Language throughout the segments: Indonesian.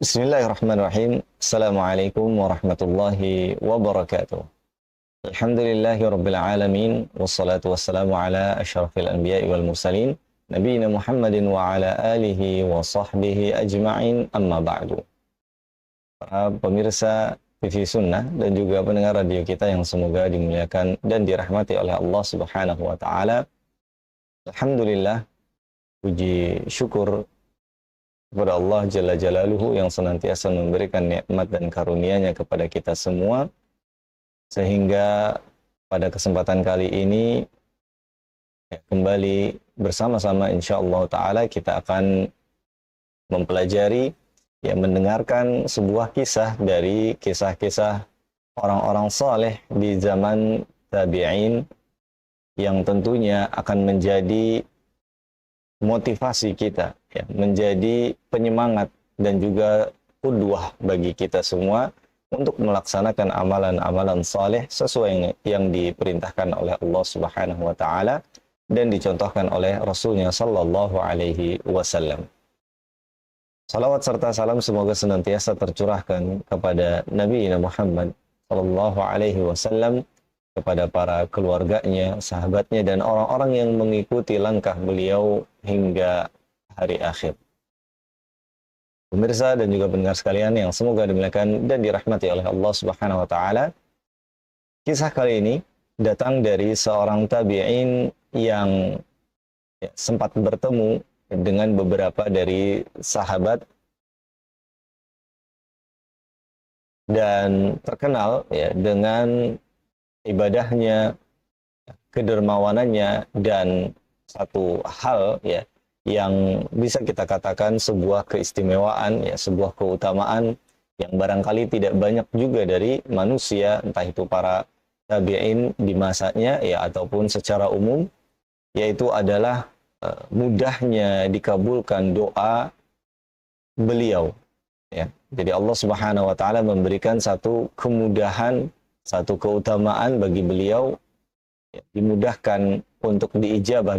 Bismillahirrahmanirrahim. Assalamualaikum warahmatullahi wabarakatuh. Alhamdulillahi rabbil alamin. Wassalatu wassalamu ala asyrafil anbiya'i wal mursalin. Nabiyina Muhammadin wa ala alihi wa sahbihi ajma'in, amma ba'du. Para pemirsa TV Sunnah dan juga pendengar radio kita yang semoga dimuliakan dan dirahmati oleh Allah Subhanahu wa Ta'ala. Alhamdulillah, puji syukur kepada Allah Jalla Jalaluhu yang senantiasa memberikan nikmat dan karunia-Nya kepada kita semua, sehingga pada kesempatan kali ini kembali bersama-sama insyaallah ta'ala kita akan mempelajari, mendengarkan sebuah kisah dari kisah-kisah orang-orang saleh di zaman tabi'in yang tentunya akan menjadi motivasi kita, menjadi penyemangat dan juga qudwah bagi kita semua untuk melaksanakan amalan-amalan saleh sesuai yang diperintahkan oleh Allah Subhanahu wa Ta'ala dan dicontohkan oleh Rasulnya Sallallahu Alaihi Wasallam. Salawat serta salam semoga senantiasa tercurahkan kepada Nabi Muhammad Sallallahu Alaihi Wasallam, kepada para keluarganya, sahabatnya, dan orang-orang yang mengikuti langkah beliau hingga hari akhir. Pemirsa dan juga pendengar sekalian yang semoga dimuliakan dan dirahmati oleh Allah Subhanahu wa Ta'ala, kisah kali ini datang dari seorang tabi'in yang sempat bertemu dengan beberapa dari sahabat dan terkenal dengan ibadahnya, kedermawanannya, dan satu hal yang bisa kita katakan sebuah keistimewaan, sebuah keutamaan yang barangkali tidak banyak juga dari manusia, entah itu para tabi'in di masanya ataupun secara umum, yaitu adalah mudahnya dikabulkan doa beliau. Jadi Allah Subhanahu wa Ta'ala memberikan satu kemudahan, satu keutamaan bagi beliau, dimudahkan untuk diijabah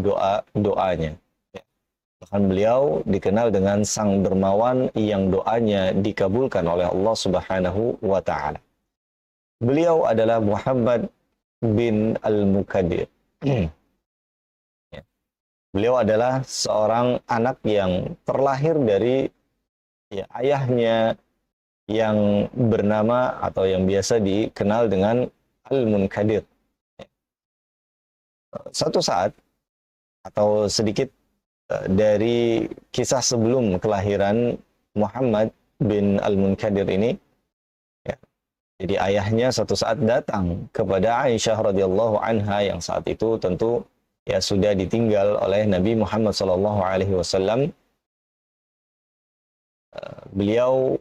doanya. Bahkan beliau dikenal dengan sang dermawan yang doanya dikabulkan oleh Allah Subhanahu wa Ta'ala. Beliau adalah Muhammad bin Al-Mukadir. Beliau adalah seorang anak yang terlahir dari ayahnya yang bernama atau yang biasa dikenal dengan Al-Munkadir. Suatu saat atau sedikit dari kisah sebelum kelahiran Muhammad bin Al-Munkadir ini, jadi ayahnya suatu saat datang kepada Aisyah radhiyallahu anha yang saat itu tentu sudah ditinggal oleh Nabi Muhammad SAW. Beliau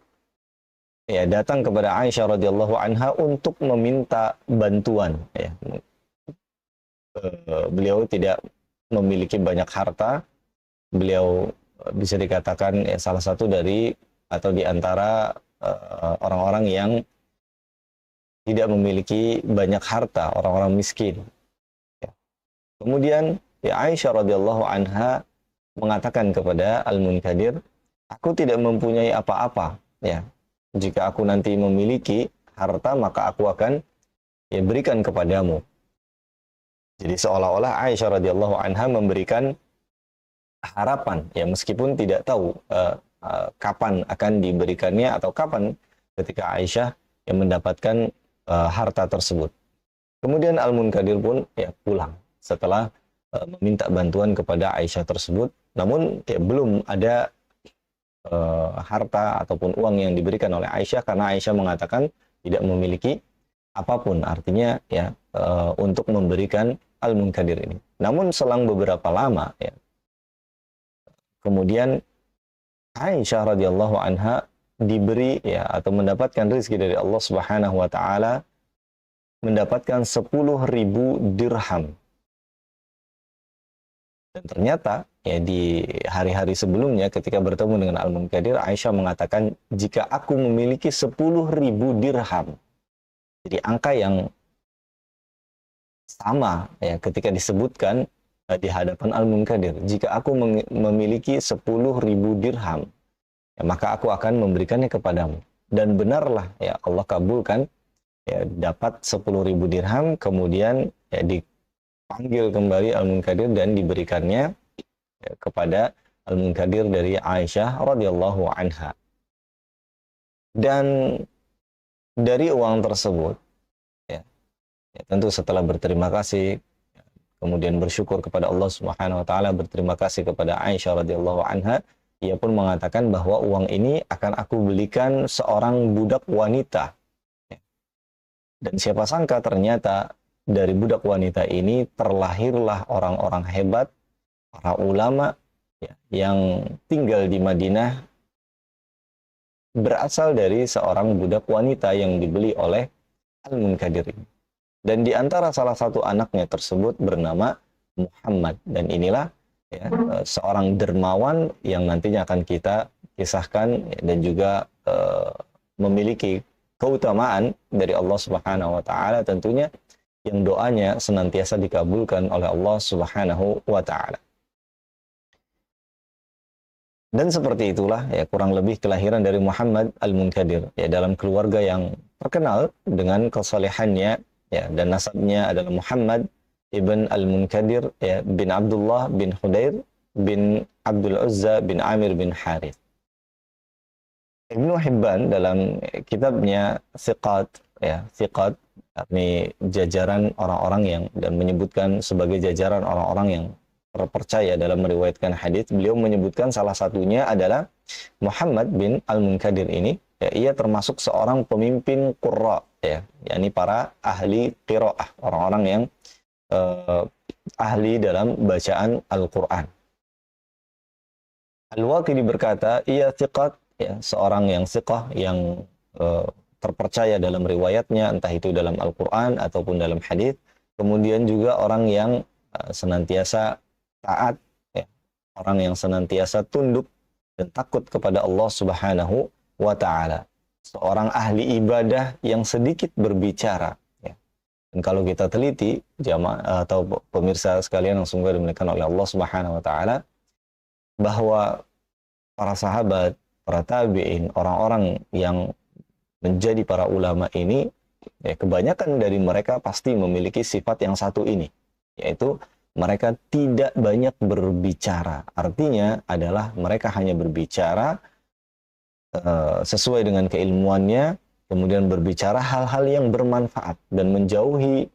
datang kepada Aisyah radhiyallahu anha untuk meminta bantuan. Beliau tidak memiliki banyak harta. Beliau bisa dikatakan salah satu dari atau di antara orang-orang yang tidak memiliki banyak harta, orang-orang miskin. Kemudian Aisyah radhiyallahu anha mengatakan kepada Al-Munkadir, "Aku tidak mempunyai apa-apa. Jika aku nanti memiliki harta, maka aku akan berikan kepadamu." Jadi seolah-olah Aisyah radhiyallahu anha memberikan harapan, meskipun tidak tahu kapan akan diberikannya atau kapan ketika Aisyah yang mendapatkan harta tersebut. Kemudian Al-Munkadir pun pulang setelah meminta bantuan kepada Aisyah tersebut, namun belum ada harta ataupun uang yang diberikan oleh Aisyah karena Aisyah mengatakan tidak memiliki apapun, artinya untuk memberikan Al-Munkadir ini. Namun selang beberapa lama kemudian Aisyah radhiyallahu anha diberi atau mendapatkan rezeki dari Allah Subhanahu wa Ta'ala, mendapatkan 10.000 dirham. Dan ternyata di hari-hari sebelumnya ketika bertemu dengan Al-Munkadir, Aisyah mengatakan, "Jika aku memiliki 10.000 dirham." Jadi angka yang sama ketika disebutkan di hadapan Al-Munkadir. Jika aku memiliki 10.000 dirham, maka aku akan memberikannya kepadamu. Dan benarlah ya Allah kabulkan, ya dapat 10.000 dirham, kemudian ya dipanggil kembali Al-Munkadir dan diberikannya ya, kepada Al-Munkadir dari Aisyah radhiyallahu anha. Dan dari uang tersebut ya, ya tentu setelah berterima kasih, kemudian bersyukur kepada Allah Subhanahu wa taala, berterima kasih kepada Aisyah radhiyallahu anha, ia pun mengatakan bahwa uang ini akan aku belikan seorang budak wanita. Dan siapa sangka ternyata dari budak wanita ini terlahirlah orang-orang hebat, para ulama ya, yang tinggal di Madinah, berasal dari seorang budak wanita yang dibeli oleh Al-Munkadir ini. Dan di antara salah satu anaknya tersebut bernama Muhammad. Dan inilah ya, seorang dermawan yang nantinya akan kita kisahkan dan juga memiliki keutamaan dari Allah Subhanahu wa taala tentunya, yang doanya senantiasa dikabulkan oleh Allah Subhanahu wa taala. Dan seperti itulah ya kurang lebih kelahiran dari Muhammad Al-Munkadir ya, dalam keluarga yang terkenal dengan kesalehannya ya, dan nasabnya adalah Muhammad ibn Al-Munkadir ya, bin Abdullah bin Hudair bin Abdul Uzza bin Amir bin Harith. Ibnu Hibban dalam kitabnya Thiqat ya, Thiqat ini jajaran orang-orang yang, dan menyebutkan sebagai jajaran orang-orang yang terpercaya dalam meriwayatkan hadis, beliau menyebutkan salah satunya adalah Muhammad bin Al-Munkadir ini ya, ia termasuk seorang pemimpin qurra ya, yakni para ahli qiraah, orang-orang yang ahli dalam bacaan Al-Quran. Al-Waqidi berkata, ia thiqat, ya, seorang yang thiqah, yang terpercaya dalam riwayatnya, entah itu dalam Al-Quran ataupun dalam hadis. Kemudian juga orang yang senantiasa taat, ya, orang yang senantiasa tunduk dan takut kepada Allah Subhanahu wa ta'ala. Seorang ahli ibadah yang sedikit berbicara. Dan kalau kita teliti, jamaah atau pemirsa sekalian yang sungguh dimuliakan oleh Allah Subhanahu wa taala, bahwa para sahabat, para tabi'in, orang-orang yang menjadi para ulama ini, ya, kebanyakan dari mereka pasti memiliki sifat yang satu ini, yaitu mereka tidak banyak berbicara. Artinya adalah mereka hanya berbicara sesuai dengan keilmuannya, kemudian berbicara hal-hal yang bermanfaat dan menjauhi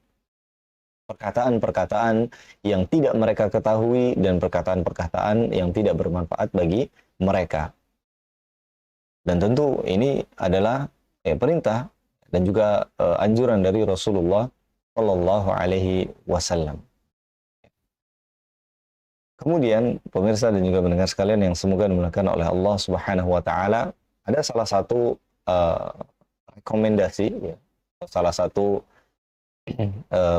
perkataan-perkataan yang tidak mereka ketahui dan perkataan-perkataan yang tidak bermanfaat bagi mereka. Dan tentu ini adalah perintah dan juga anjuran dari Rasulullah Shallallahu Alaihi Wasallam. Kemudian pemirsa dan juga pendengar sekalian yang semoga dimuliakan oleh Allah Subhanahu Wa Taala, ada salah satu rekomendasi, ya, salah satu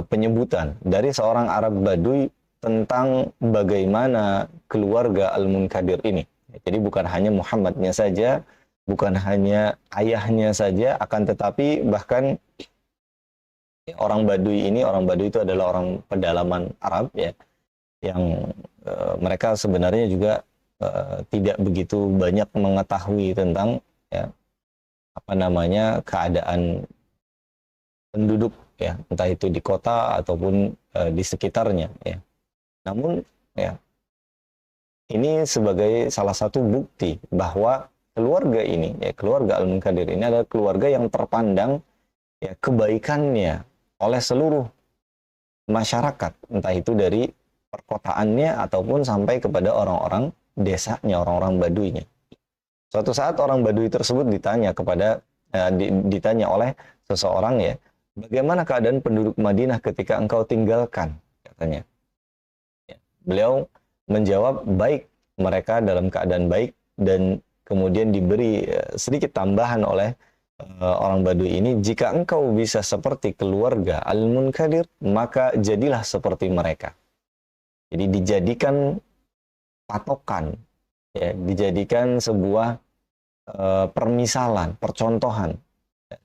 penyebutan dari seorang Arab Baduy tentang bagaimana keluarga Al-Munkadir ini. Jadi bukan hanya Muhammadnya saja, bukan hanya ayahnya saja, akan tetapi bahkan orang Baduy ini, orang Baduy itu adalah orang pedalaman Arab ya, yang mereka sebenarnya juga tidak begitu banyak mengetahui tentang ya, apa namanya, keadaan penduduk ya, entah itu di kota ataupun di sekitarnya ya. Namun ya, ini sebagai salah satu bukti bahwa keluarga ini ya, keluarga Al-Munkadir ini adalah keluarga yang terpandang ya kebaikannya oleh seluruh masyarakat, entah itu dari perkotaannya ataupun sampai kepada orang-orang desanya, orang-orang Baduynya. Suatu saat orang Baduy tersebut ditanya ditanya oleh seseorang ya, bagaimana keadaan penduduk Madinah ketika engkau tinggalkan, katanya. Ya, beliau menjawab, baik, mereka dalam keadaan baik, dan kemudian diberi sedikit tambahan oleh orang Baduy ini, jika engkau bisa seperti keluarga Al-Munkadir, maka jadilah seperti mereka. Jadi dijadikan patokan, ya, dijadikan sebuah permisalan, percontohan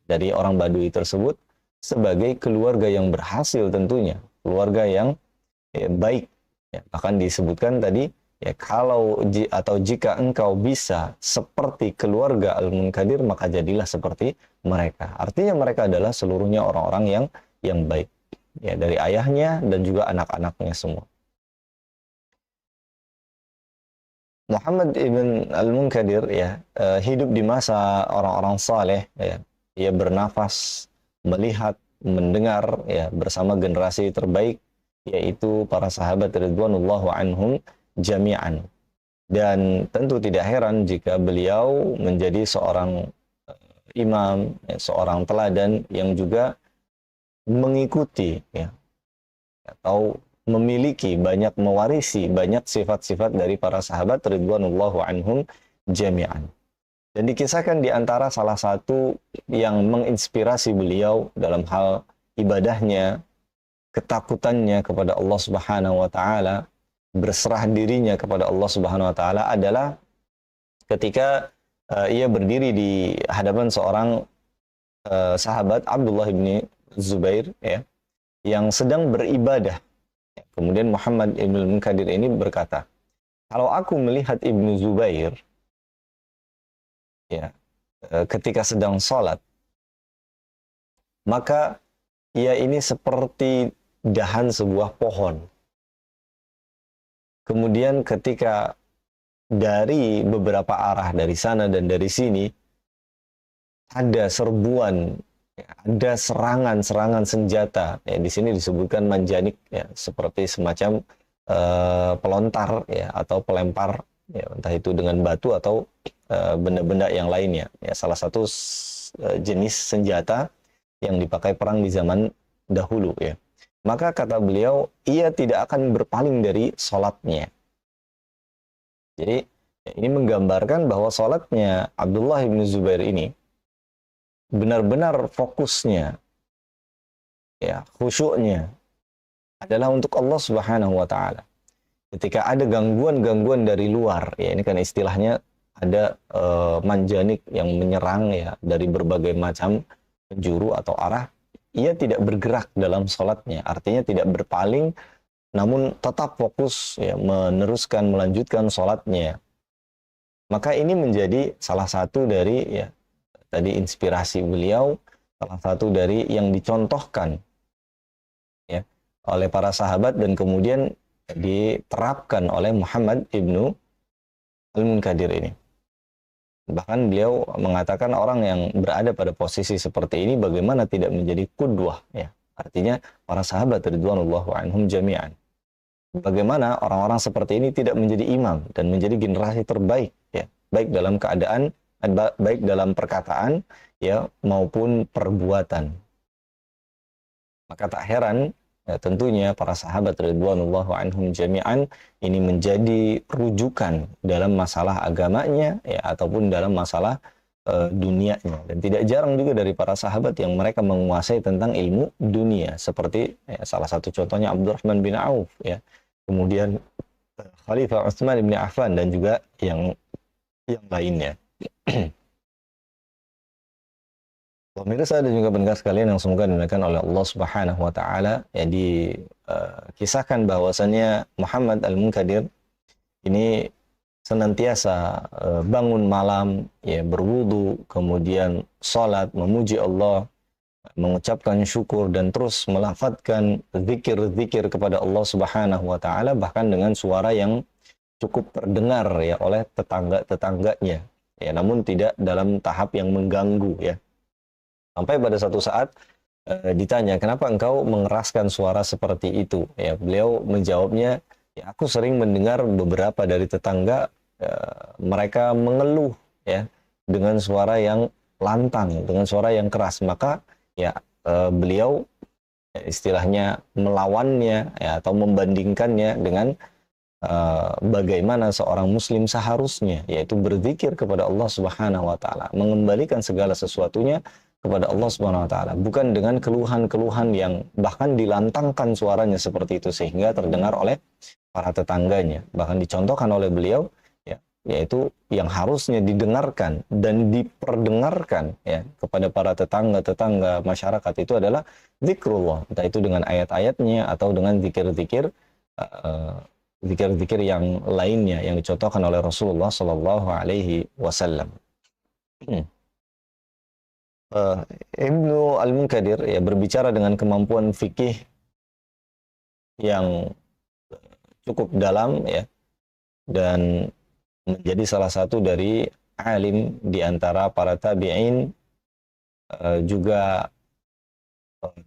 dari orang Baduy tersebut sebagai keluarga yang berhasil tentunya, keluarga yang baik. Ya, bahkan disebutkan tadi Ya, atau jika engkau bisa seperti keluarga Al-Munkadir, maka jadilah seperti mereka. Artinya mereka adalah seluruhnya orang-orang yang baik. Ya, dari ayahnya dan juga anak-anaknya semua. Muhammad ibn Al-Munkadir ya hidup di masa orang-orang saleh ya. Ia bernafas, melihat, mendengar ya bersama generasi terbaik yaitu para sahabat ridwanullahu anhum jami'an. Dan tentu tidak heran jika beliau menjadi seorang imam, ya, seorang teladan yang juga mengikuti ya atau memiliki mewarisi banyak sifat-sifat dari para sahabat ridwanullahu anhum jami'an. Dan dikisahkan di antara salah satu yang menginspirasi beliau dalam hal ibadahnya, ketakutannya kepada Allah Subhanahu wa taala, berserah dirinya kepada Allah Subhanahu wa taala adalah ketika ia berdiri di hadapan seorang sahabat Abdullah bin Zubair ya, yang sedang beribadah. Kemudian Muhammad ibn Munkadir ini berkata, kalau aku melihat Ibnu Zubair ya ketika sedang sholat, maka ia ini seperti dahan sebuah pohon. Kemudian ketika dari beberapa arah, dari sana dan dari sini, ada serbuan, ada serangan-serangan senjata. Ya, di sini disebutkan manjanik, ya, seperti semacam pelontar ya, atau pelempar, ya, entah itu dengan batu atau benda-benda yang lainnya. Ya, salah satu jenis senjata yang dipakai perang di zaman dahulu. Ya. Maka kata beliau, ia tidak akan berpaling dari sholatnya. Jadi ini menggambarkan bahwa sholatnya Abdullah bin Zubair ini benar-benar fokusnya, ya, khusyuknya adalah untuk Allah Subhanahu wa taala. Ketika ada gangguan-gangguan dari luar, ya ini kan istilahnya ada manjanik yang menyerang ya dari berbagai macam penjuru atau arah, ia tidak bergerak dalam sholatnya, artinya tidak berpaling, namun tetap fokus ya, melanjutkan sholatnya. Maka ini menjadi salah satu dari ya tadi inspirasi beliau, salah satu dari yang dicontohkan ya oleh para sahabat dan kemudian diterapkan oleh Muhammad ibnu Al-Munkadir ini. Bahkan beliau mengatakan orang yang berada pada posisi seperti ini bagaimana tidak menjadi qudwah ya. Artinya para sahabat ridwanullahu anhum jami'an. Bagaimana orang-orang seperti ini tidak menjadi imam dan menjadi generasi terbaik ya, baik dalam keadaan, baik dalam perkataan ya maupun perbuatan. Maka tak heran ya, tentunya para sahabat ridwanullahu anhum jami'an ini menjadi rujukan dalam masalah agamanya ya ataupun dalam masalah dunianya. Dan tidak jarang juga dari para sahabat yang mereka menguasai tentang ilmu dunia seperti ya, salah satu contohnya Abdurrahman bin Auf ya. Kemudian Khalifah Utsman bin Affan dan juga yang lainnya. Pemirsa dan juga pendengar sekalian yang semoga dimuliakan oleh Allah Subhanahu wa taala, ya dikisahkan bahwasannya Muhammad Al-Munkadir ini senantiasa bangun malam ya berwudu, kemudian salat memuji Allah, mengucapkan syukur dan terus melafadzkan zikir-zikir kepada Allah Subhanahu wa taala bahkan dengan suara yang cukup terdengar ya oleh tetangga-tetangganya. Ya, namun tidak dalam tahap yang mengganggu ya. Sampai pada satu saat ditanya, kenapa engkau mengeraskan suara seperti itu? Ya, beliau menjawabnya, ya, aku sering mendengar beberapa dari tetangga mereka mengeluh ya dengan suara yang lantang, dengan suara yang keras. Maka ya beliau ya, istilahnya melawannya ya, atau membandingkannya dengan bagaimana seorang muslim seharusnya, yaitu berzikir kepada Allah Subhanahu wa taala, mengembalikan segala sesuatunya kepada Allah Subhanahu wa taala, bukan dengan keluhan-keluhan yang bahkan dilantangkan suaranya seperti itu sehingga terdengar oleh para tetangganya. Bahkan dicontohkan oleh beliau ya, yaitu yang harusnya didengarkan dan diperdengarkan ya kepada para tetangga masyarakat itu adalah zikrullah, entah itu dengan ayat-ayatnya atau dengan zikir-zikir zikir-zikir yang lainnya yang dicontohkan oleh Rasulullah Shallallahu Alaihi Wasallam. Ibnu Al-Munkadir ya berbicara dengan kemampuan fikih yang cukup dalam ya, dan menjadi salah satu dari alim di antara para tabi'in, juga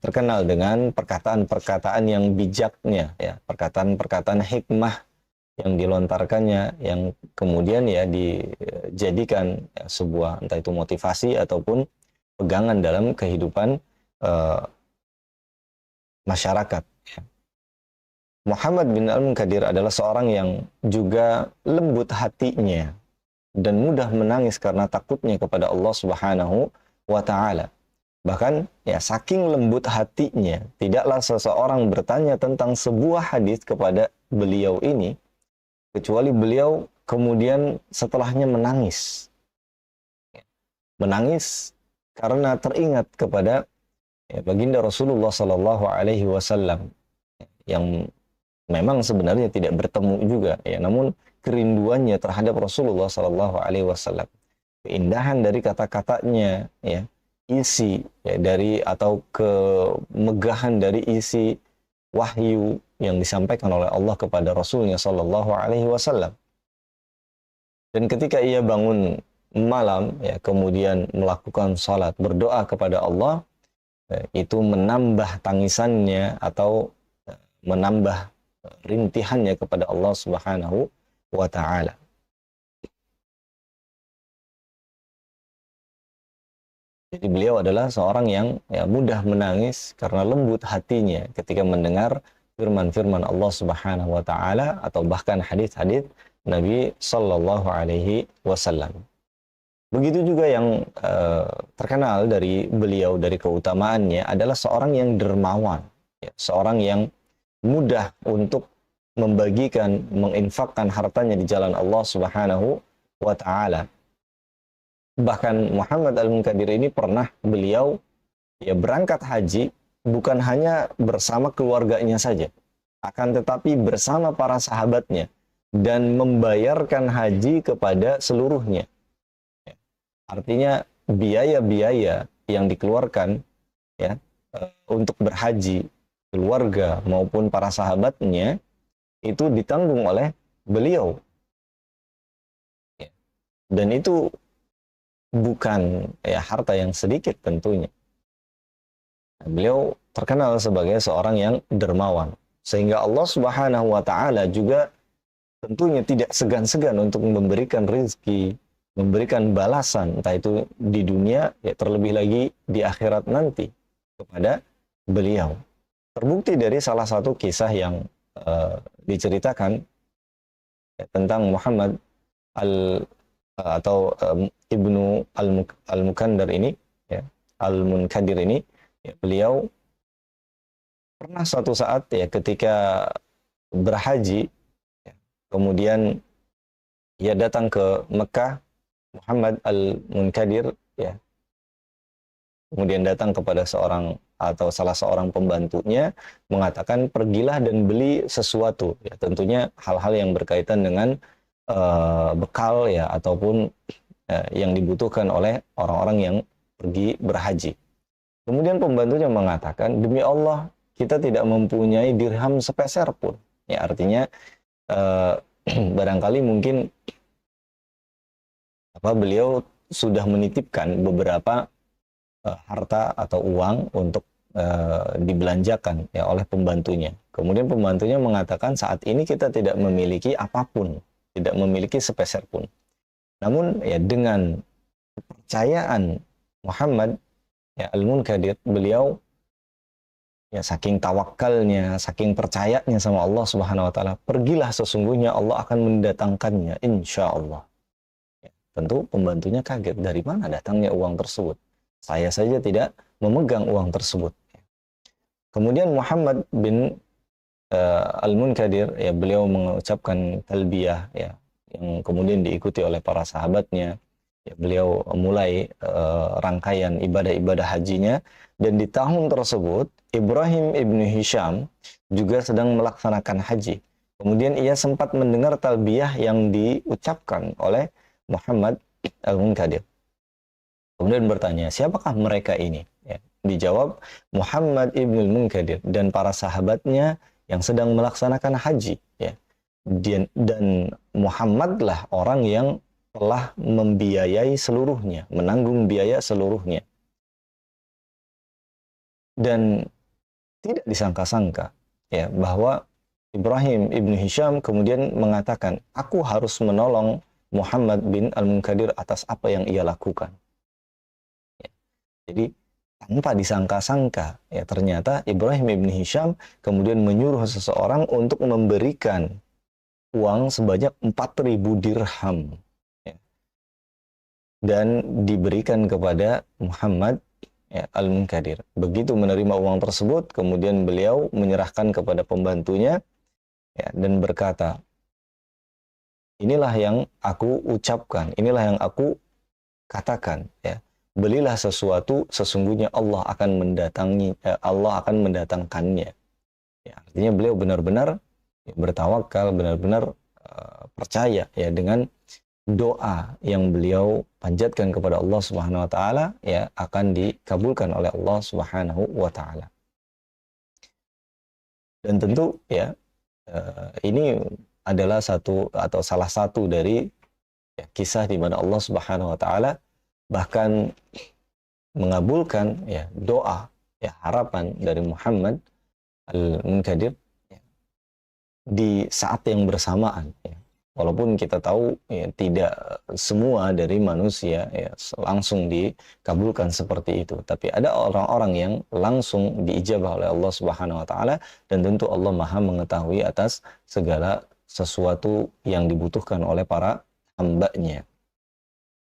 terkenal dengan perkataan-perkataan yang bijaknya ya, perkataan-perkataan hikmah yang dilontarkannya, yang kemudian ya dijadikan ya, sebuah entah itu motivasi ataupun pegangan dalam kehidupan masyarakat ya. Muhammad bin Al-Munkadir adalah seorang yang juga lembut hatinya dan mudah menangis karena takutnya kepada Allah Subhanahu wa Ta'ala. Bahkan ya saking lembut hatinya, tidaklah seseorang bertanya tentang sebuah hadis kepada beliau ini kecuali beliau kemudian setelahnya menangis. Menangis karena teringat kepada ya, baginda Rasulullah Sallallahu Alaihi Wasallam yang memang sebenarnya tidak bertemu juga ya, namun kerinduannya terhadap Rasulullah Sallallahu Alaihi Wasallam, keindahan dari kata-katanya ya, isi ya, dari atau kemegahan dari isi wahyu yang disampaikan oleh Allah kepada Rasulnya Sallallahu Alaihi Wasallam. Dan ketika ia bangun malam ya, kemudian melakukan salat berdoa kepada Allah, itu menambah tangisannya atau menambah rintihannya kepada Allah Subhanahu wa Ta'ala. Jadi beliau adalah seorang yang ya, mudah menangis karena lembut hatinya ketika mendengar firman-firman Allah Subhanahu wa Ta'ala atau bahkan hadis-hadis Nabi Sallallahu Alaihi Wasallam. Begitu juga yang terkenal dari beliau, dari keutamaannya adalah seorang yang dermawan, ya, seorang yang mudah untuk membagikan, menginfakkan hartanya di jalan Allah Subhanahu wa Ta'ala. Bahkan Muhammad Al-Munkadir ini pernah beliau ya berangkat haji bukan hanya bersama keluarganya saja, akan tetapi bersama para sahabatnya dan membayarkan haji kepada seluruhnya. Artinya biaya-biaya yang dikeluarkan ya untuk berhaji, keluarga maupun para sahabatnya itu ditanggung oleh beliau. Dan itu bukan ya harta yang sedikit tentunya. Beliau terkenal sebagai seorang yang dermawan, sehingga Allah Subhanahu wa Ta'ala juga tentunya tidak segan-segan untuk memberikan rezeki, memberikan balasan, entah itu di dunia ya terlebih lagi di akhirat nanti kepada beliau. Terbukti dari salah satu kisah yang diceritakan ya, tentang Muhammad Ibnu Al-Munkadir ini ya, Al-Munkadir ini ya, beliau pernah suatu saat ya ketika berhaji ya, kemudian ia datang ke Mekah. Muhammad Al-Munkadir ya kemudian datang kepada seorang atau salah seorang pembantunya mengatakan pergilah dan beli sesuatu ya, tentunya hal-hal yang berkaitan dengan bekal ya ataupun yang dibutuhkan oleh orang-orang yang pergi berhaji. Kemudian pembantunya mengatakan, demi Allah kita tidak mempunyai dirham sepeser pun ya, artinya barangkali mungkin beliau sudah menitipkan beberapa harta atau uang untuk dibelanjakan ya oleh pembantunya. Kemudian pembantunya mengatakan saat ini kita tidak memiliki apapun, tidak memiliki sepeser pun. Namun ya dengan kepercayaan Muhammad ya Al-Munkadir, beliau ya saking tawakalnya, saking percayanya sama Allah Subhanahu wa Ta'ala, pergilah sesungguhnya Allah akan mendatangkannya insya Allah. Tentu pembantunya kaget, dari mana datangnya uang tersebut? Saya saja tidak memegang uang tersebut. Kemudian Muhammad bin Al-Munkadir ya beliau mengucapkan talbiyah ya yang kemudian diikuti oleh para sahabatnya. Ya, beliau mulai rangkaian ibadah-ibadah hajinya, dan di tahun tersebut Ibrahim ibnu Hisham juga sedang melaksanakan haji. Kemudian ia sempat mendengar talbiyah yang diucapkan oleh Muhammad Al-Munkadir. Kemudian bertanya, siapakah mereka ini? Ya, dijawab, Muhammad Ibnul Munkadir dan para sahabatnya yang sedang melaksanakan haji. Ya. Dan Muhammadlah orang yang telah membiayai seluruhnya, menanggung biaya seluruhnya. Dan tidak disangka-sangka ya bahwa Ibrahim ibnu Hisham kemudian mengatakan, aku harus menolong Muhammad bin Al-Munkadir atas apa yang ia lakukan. Ya. Jadi tanpa disangka-sangka ya ternyata Ibrahim ibnu Hisham kemudian menyuruh seseorang untuk memberikan uang sebanyak 4.000 dirham ya, dan diberikan kepada Muhammad ya, Al-Munkadir. Begitu menerima uang tersebut, kemudian beliau menyerahkan kepada pembantunya ya, dan berkata, inilah yang aku ucapkan, inilah yang aku katakan. Ya. Belilah sesuatu, sesungguhnya Allah akan mendatangkannya. Ya, artinya beliau benar-benar ya, bertawakal, benar-benar percaya ya dengan doa yang beliau panjatkan kepada Allah Subhanahu wa taala ya akan dikabulkan oleh Allah Subhanahu wa taala. Dan tentu ya ini adalah satu atau salah satu dari ya, kisah di mana Allah Subhanahu wa taala bahkan mengabulkan ya doa ya harapan dari Muhammad Al-Munkadir ya, di saat yang bersamaan ya. Walaupun kita tahu ya, tidak semua dari manusia ya, langsung dikabulkan seperti itu. Tapi ada orang-orang yang langsung diijabah oleh Allah Subhanahu wa taala dan tentu Allah Maha mengetahui atas segala sesuatu yang dibutuhkan oleh para hamba-Nya.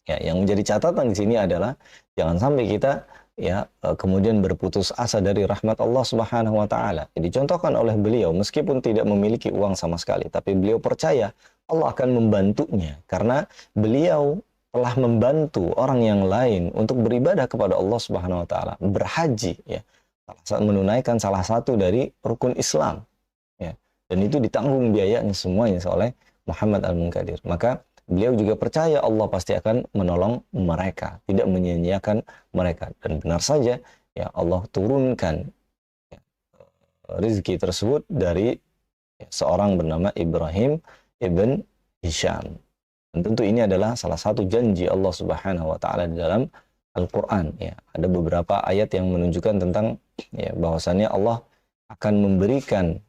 Ya, yang menjadi catatan di sini adalah jangan sampai kita ya kemudian berputus asa dari rahmat Allah Subhanahu wa taala. Dicontohkan oleh beliau meskipun tidak memiliki uang sama sekali, tapi beliau percaya Allah akan membantunya karena beliau telah membantu orang yang lain untuk beribadah kepada Allah Subhanahu wa taala, berhaji ya. Menunaikan salah satu dari rukun Islam ya. Dan itu ditanggung biayanya semuanya oleh Muhammad Al-Munkadir. Maka beliau juga percaya Allah pasti akan menolong mereka, tidak menyia-nyiakan mereka. Dan benar saja ya Allah turunkan ya, rezeki tersebut dari ya, seorang bernama Ibrahim ibn Hisham. Dan tentu ini adalah salah satu janji Allah Subhanahu wa taala di dalam Al-Qur'an ya. Ada beberapa ayat yang menunjukkan tentang ya bahwasannya Allah akan memberikan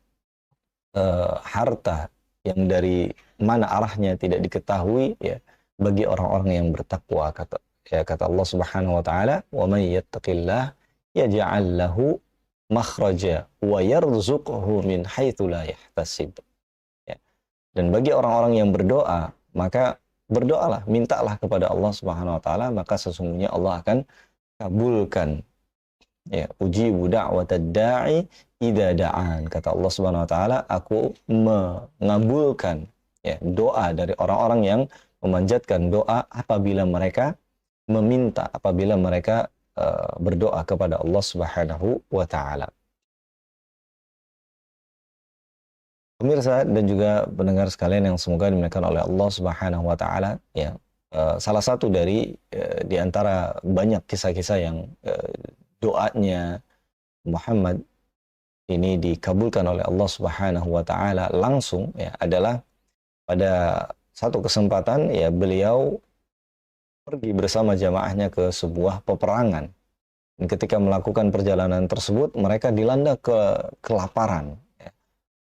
harta yang dari mana arahnya tidak diketahui ya bagi orang-orang yang bertakwa. Kata Allah Subhanahu wa taala, "Wa may yattaqillah yaj'al lahu makhraja wa yarzuqhu min haitsu la yahtasib." Ya. Dan bagi orang-orang yang berdoa, maka berdoalah, mintalah kepada Allah Subhanahu wa taala, maka sesungguhnya Allah akan kabulkan. Ya, ujibu da'watad da'i idza da'an. Kata Allah Subhanahu wa taala, aku mengabulkan ya doa dari orang-orang yang memanjatkan doa apabila mereka meminta, apabila mereka berdoa kepada Allah Subhanahu wa taala. Pemirsa dan juga pendengar sekalian yang semoga dimuliakan oleh Allah Subhanahu wa taala ya. Salah satu dari di antara banyak kisah-kisah yang doanya Muhammad ini dikabulkan oleh Allah Subhanahu wa taala langsung ya adalah pada satu kesempatan ya beliau pergi bersama jamaahnya ke sebuah peperangan. Dan ketika melakukan perjalanan tersebut mereka dilanda kelaparan ya.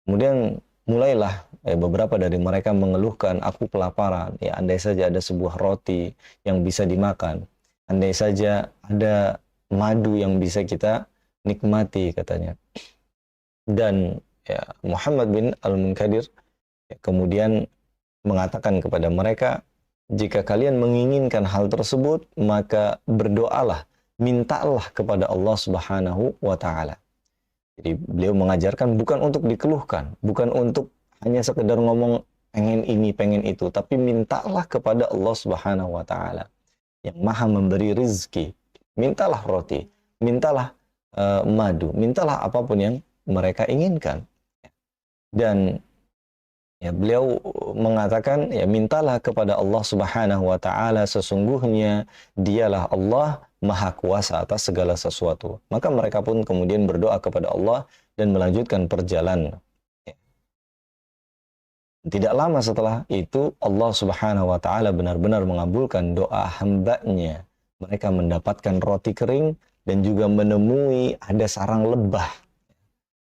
Kemudian mulailah beberapa dari mereka mengeluhkan, aku kelaparan ya, andai saja ada sebuah roti yang bisa dimakan, andai saja ada madu yang bisa kita nikmati katanya. Dan ya, Muhammad bin Al-Munkadir ya, kemudian mengatakan kepada mereka, jika kalian menginginkan hal tersebut maka berdoalah, mintalah kepada Allah Subhanahu wa taala. Jadi beliau mengajarkan bukan untuk dikeluhkan, bukan untuk hanya sekedar ngomong pengen ini pengen itu, tapi mintalah kepada Allah Subhanahu wa taala yang maha memberi rizki. Mintalah roti, mintalah madu, mintalah apapun yang mereka inginkan. Dan Ya, beliau mengatakan, ya mintalah kepada Allah Subhanahu wa taala, sesungguhnya dialah Allah Maha Kuasa atas segala sesuatu. Maka mereka pun kemudian berdoa kepada Allah dan melanjutkan perjalanan. Ya. Tidak lama setelah itu Allah Subhanahu wa taala benar-benar mengabulkan doa hambanya. Mereka mendapatkan roti kering dan juga menemui ada sarang lebah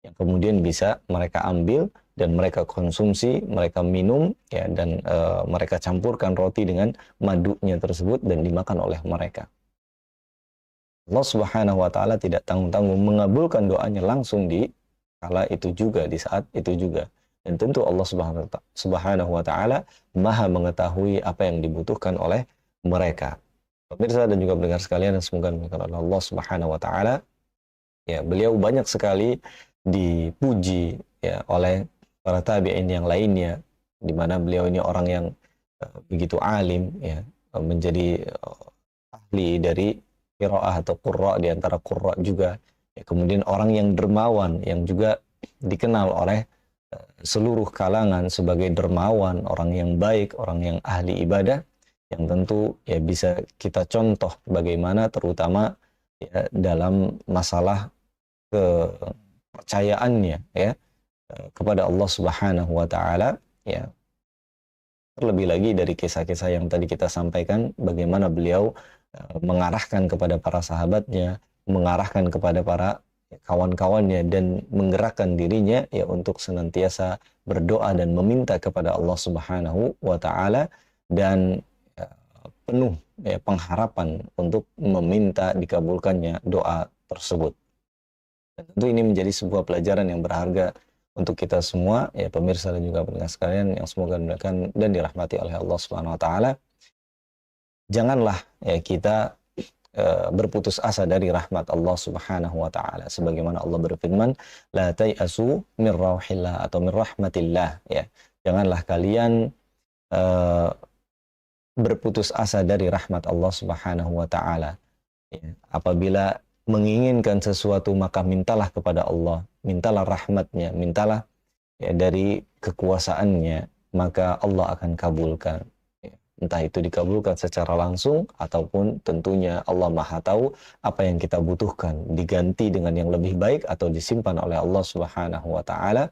yang kemudian bisa mereka ambil dan mereka konsumsi, mereka minum, ya, dan mereka campurkan roti dengan madunya tersebut dan dimakan oleh mereka. Allah Subhanahu wa taala tidak tanggung-tanggung mengabulkan doanya langsung di kala itu juga, di saat itu juga. Dan tentu Allah Subhanahu wa taala Maha mengetahui apa yang dibutuhkan oleh mereka. Pemirsa dan juga pendengar sekalian, dan semoga dimuliakan oleh Allah Subhanahu wa taala. Ya, beliau banyak sekali dipuji, ya, oleh para tabi'in yang lainnya, di mana beliau ini orang yang begitu alim, ya, menjadi ahli dari qiraah atau qurra, di antara qurra juga, ya, kemudian orang yang dermawan yang juga dikenal oleh seluruh kalangan sebagai dermawan, orang yang baik, orang yang ahli ibadah, yang tentu ya bisa kita contoh bagaimana terutama ya dalam masalah kepercayaannya, ya, kepada Allah Subhanahu wa taala, ya. Terlebih lagi dari kisah-kisah yang tadi kita sampaikan, bagaimana beliau mengarahkan kepada para sahabatnya, mengarahkan kepada para kawan-kawannya, dan menggerakkan dirinya ya untuk senantiasa berdoa dan meminta kepada Allah Subhanahu wa taala, dan penuh ya pengharapan untuk meminta dikabulkannya doa tersebut. Dan tentu ini menjadi sebuah pelajaran yang berharga untuk kita semua, ya pemirsa dan juga pendengar sekalian yang semoga dimuliakan dan dirahmati oleh Allah Subhanahu wa taala. Janganlah ya kita berputus asa dari rahmat Allah Subhanahu wa taala, sebagaimana Allah berfirman, la tai'asu min rauhillah atau min rahmatillah, ya. Janganlah kalian berputus asa dari rahmat Allah Subhanahu wa taala. Ya, apabila menginginkan sesuatu maka mintalah kepada Allah, mintalah rahmatnya, mintalah ya dari kekuasaannya, maka Allah akan kabulkan. Ya, entah itu dikabulkan secara langsung ataupun tentunya Allah Maha tahu apa yang kita butuhkan, diganti dengan yang lebih baik atau disimpan oleh Allah Subhanahu wa taala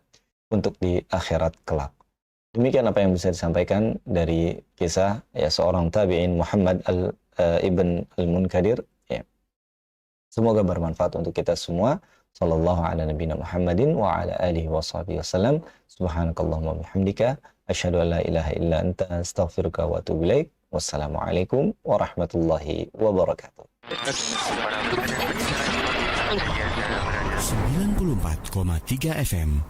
untuk di akhirat kelak. Demikian apa yang bisa disampaikan dari kisah ya seorang tabi'in Muhammad ibn al-Munkadir. Semoga bermanfaat untuk kita semua. Sallallahu ala nabiyina Muhammadin wa ala alihi wa sahbihi wasallam. Subhanakallahumma bihamdika asyhadu an la ilaha illa anta astaghfiruka wa atubu ilaik. Wassalamualaikum warahmatullahi wabarakatuh. 94,3 FM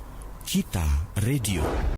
Kita Radio.